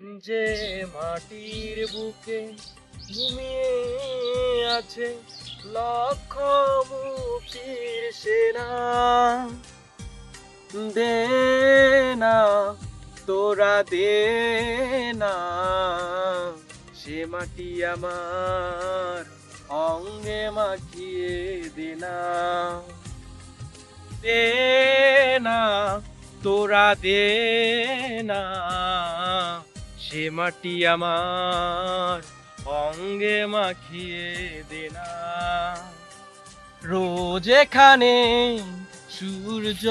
যে মাটির বুকে ঘুমিয়ে আছে লক্ষ মুক্তির সেনা, দে না তোরা দে না সে মাটি আমার অঙ্গে মাখিয়ে দে না, দে না তোরা দে না সে মাটি আমার অঙ্গে মাখিয়ে দে না। রোজ এখানে সূর্য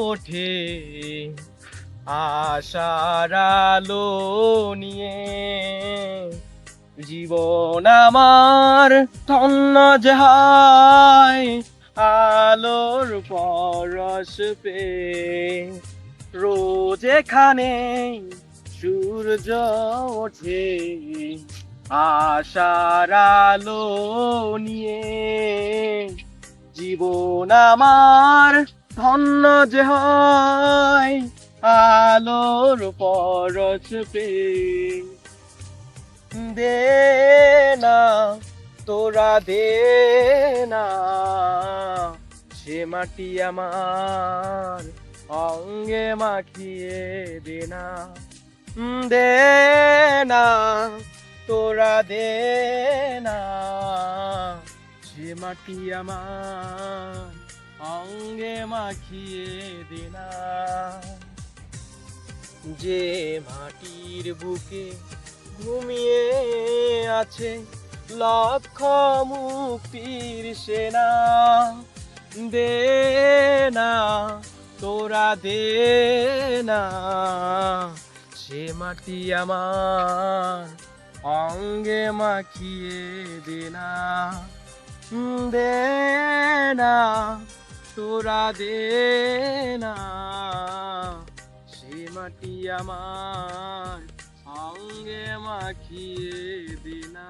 ওঠে আশার আলো নিয়ে, জীবন আমার ধন্য যে হয় আলোর পরশ পেয়ে। রোজ এখানে সূর্য ওঠে আশার আলো নিয়ে, জীবন আমার ধন্য যে হয় আলোর পরশ পেয়ে। দে না তোরা দে না সে মাটি আমার অঙ্গে মাখিয়ে দে না, দে না তোরা দে না সে মাটি আমার অঙ্গে মাখিয়ে দে না। যে মাটির বুকে ঘুমিয়ে আছে লক্ষ মুক্তির সেনা, দে না তোরা দে না সে মাটি আমার অঙ্গে মাখিয়ে দে না, দে না তোরা দে না সে মাটি আমার অঙ্গে মাখিয়ে দে না।